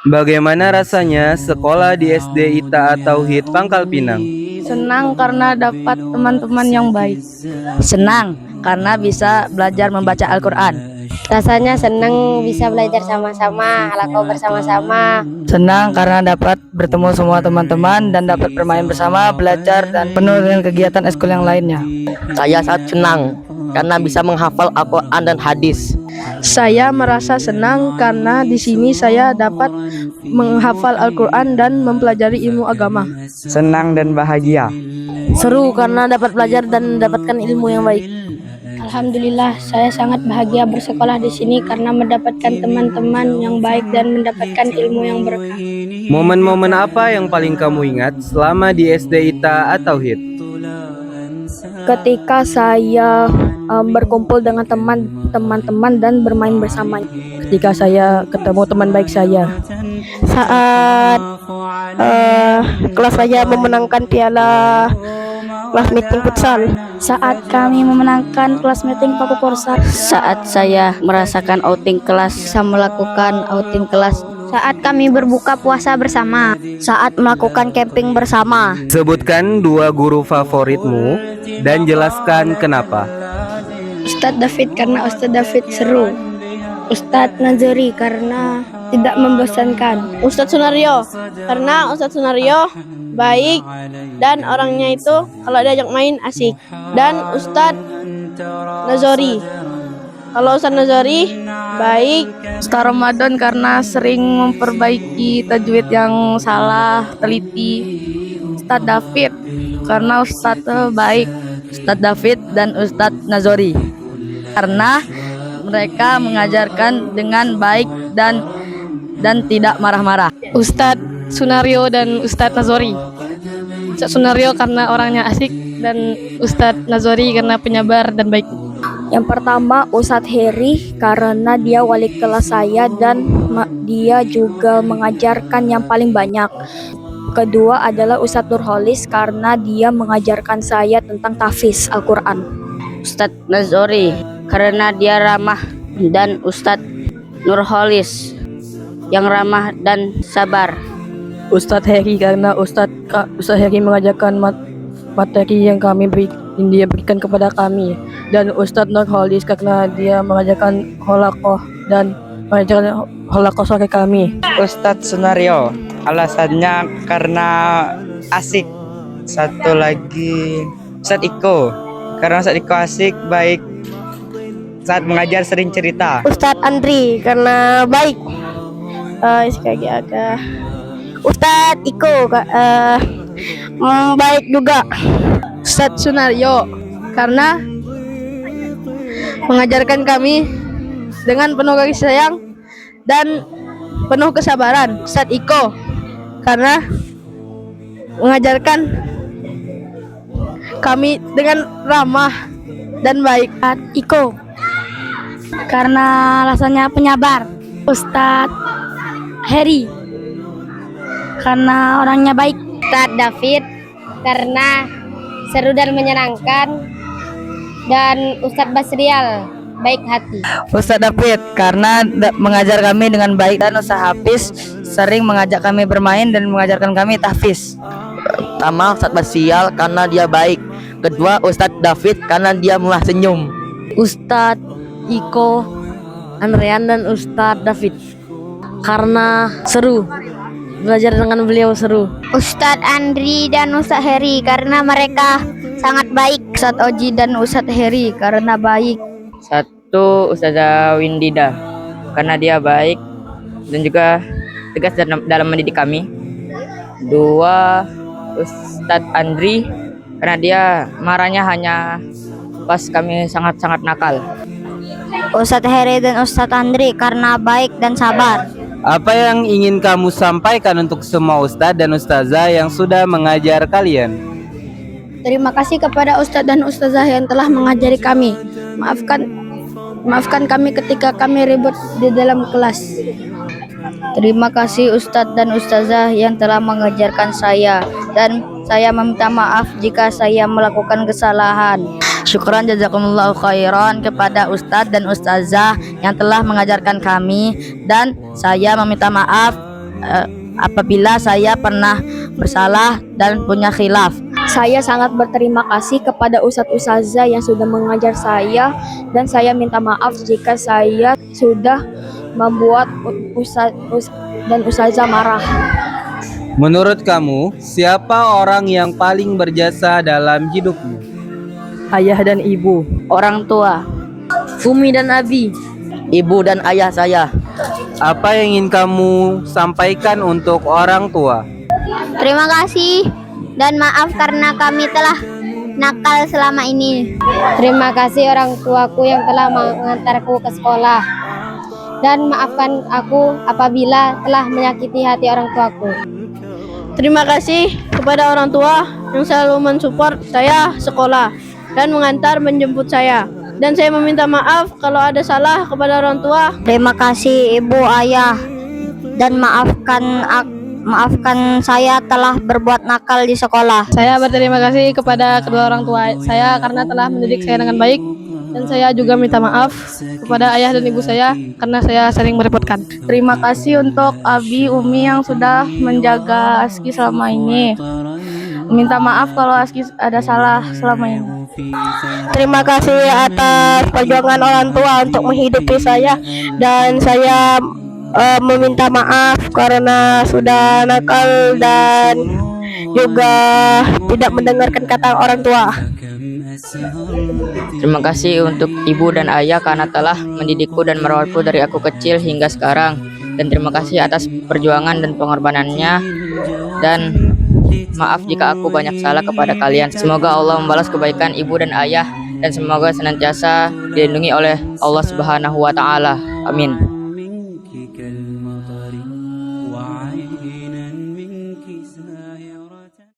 Bagaimana rasanya sekolah di SD Ita Tauhid Pangkal Pinang? Senang karena dapat teman-teman yang baik. Senang karena bisa belajar membaca Al-Quran. Rasanya senang bisa belajar sama-sama, halaqah bersama-sama. Senang karena dapat bertemu semua teman-teman dan dapat bermain bersama, belajar, dan penuh dengan kegiatan ekskul yang lainnya. Saya sangat senang karena bisa menghafal Al-Quran dan hadis. Saya merasa senang karena di sini saya dapat menghafal Al-Quran dan mempelajari ilmu agama. Senang dan bahagia. Seru karena dapat belajar dan mendapatkan ilmu yang baik. Alhamdulillah, saya sangat bahagia bersekolah di sini karena mendapatkan teman-teman yang baik dan mendapatkan ilmu yang berkah. Momen-momen apa yang paling kamu ingat selama di SD Ita Tauhid? Ketika saya berkumpul dengan teman-teman dan bermain bersama. Ketika saya ketemu teman baik saya. Saat kelas saya memenangkan piala kelas meeting futsal. Saat kami memenangkan kelas meeting Paku Korsat. Saat saya merasakan outing kelas, bisa melakukan outing kelas. Saat kami berbuka puasa bersama. Saat melakukan camping bersama. Sebutkan 2 guru favoritmu dan jelaskan kenapa. Ustadz David karena Ustadz David seru. Ustadz Nazari karena tidak membosankan. Ustadz Sunario karena Ustadz Sunario baik dan orangnya itu kalau diajak main asik. Dan Ustadz Nazori, kalau Ustadz Nazori baik. Ustadz Ramadan karena sering memperbaiki tajwid yang salah, teliti. Ustadz David karena Ustadz baik. Ustadz David dan Ustadz Nazori karena mereka mengajarkan dengan baik dan tidak marah-marah. Ustadz Sunario dan Ustadz Nazori. Ustadz Sunario karena orangnya asik dan Ustadz Nazori karena penyabar dan baik. Yang pertama Ustadz Heri karena dia wali kelas saya dan dia juga mengajarkan yang paling banyak. Kedua adalah Ustadz Nurholis karena dia mengajarkan saya tentang tahfiz Al-Quran. Ustadz Nazori karena dia ramah dan Ustadz Nurholis yang ramah dan sabar. Ustadz Heri karena Ustadz Heri mengajarkan materi yang dia berikan kepada kami. Dan Ustadz Nurholis karena dia mengajarkan holaqoh dan mengajarkan holaqoh sore kami. Ustadz Sunario, alasannya karena asik. Satu lagi Ustadz Iko, karena Ustadz Iko asik, baik, saat mengajar sering cerita. Ustadz Andri karena baik. Ustadz Iko baik juga. Ustadz Sunario karena mengajarkan kami dengan penuh kasih sayang dan penuh kesabaran. Ustadz Iko karena mengajarkan kami dengan ramah dan baik. Ustadz Iko karena rasanya penyabar. Ustadz Heri karena orangnya baik. Ustadz David karena seru dan menyenangkan. Dan Ustadz Basrial baik hati. Ustadz David karena mengajar kami dengan baik dan Ustadz Hafiz sering mengajak kami bermain dan mengajarkan kami tahfiz. Pertama Ustadz Basial karena dia baik. Kedua Ustadz David karena dia murah senyum. Ustadz Iko, Andrean dan Ustadz David karena seru. Belajar dengan beliau seru. Ustadz Andri dan Ustadz Heri karena mereka sangat baik. Ustadz Oji dan Ustadz Heri karena baik. Satu Ustazah Windida karena dia baik dan juga tegas dalam mendidik kami. Dua Ustadz Andri karena dia marahnya hanya pas kami sangat-sangat nakal. Ustadz Heri dan Ustadz Andri karena baik dan sabar. Apa yang ingin kamu sampaikan untuk semua ustadz dan ustazah yang sudah mengajar kalian? Terima kasih kepada Ustadz dan Ustazah yang telah mengajari kami. Maafkan kami ketika kami ribut di dalam kelas. Terima kasih Ustadz dan Ustazah yang telah mengajarkan saya dan saya meminta maaf jika saya melakukan kesalahan. Syukran jazakumullahu khairan kepada Ustadz dan Ustazah yang telah mengajarkan kami, dan saya meminta maaf apabila saya pernah bersalah dan punya khilaf. Saya sangat berterima kasih kepada Ustadz Ustazah yang sudah mengajar saya, dan saya minta maaf jika saya sudah membuat Ustadz dan Ustazah marah. Menurut kamu, siapa orang yang paling berjasa dalam hidupmu? Ayah dan ibu, orang tua, Umi dan Abi. Ibu dan ayah saya. Apa yang ingin kamu sampaikan untuk orang tua? Terima kasih dan maaf karena kami telah nakal selama ini. Terima kasih orang tuaku yang telah mengantarku ke sekolah. Dan maafkan aku apabila telah menyakiti hati orang tuaku. Terima kasih kepada orang tua yang selalu mensupport saya sekolah dan menjemput saya. Dan saya meminta maaf kalau ada salah kepada orang tua. Terima kasih ibu, ayah, dan maafkan saya telah berbuat nakal di sekolah. Saya berterima kasih kepada kedua orang tua saya karena telah mendidik saya dengan baik. Dan saya juga minta maaf kepada ayah dan ibu saya karena saya sering merepotkan. Terima kasih untuk Abi, Umi yang sudah menjaga Aski selama ini. Minta maaf kalau Aski ada salah selama ini. Terima kasih atas perjuangan orang tua untuk menghidupi saya, dan saya meminta maaf karena sudah nakal dan juga tidak mendengarkan kata orang tua. Terima kasih untuk ibu dan ayah karena telah mendidikku dan merawatku dari aku kecil hingga sekarang. Dan terima kasih atas perjuangan dan pengorbanannya. Dan maaf jika aku banyak salah kepada kalian. Semoga Allah membalas kebaikan ibu dan ayah, dan semoga senantiasa dilindungi oleh Allah Subhanahu wa taala. Amin.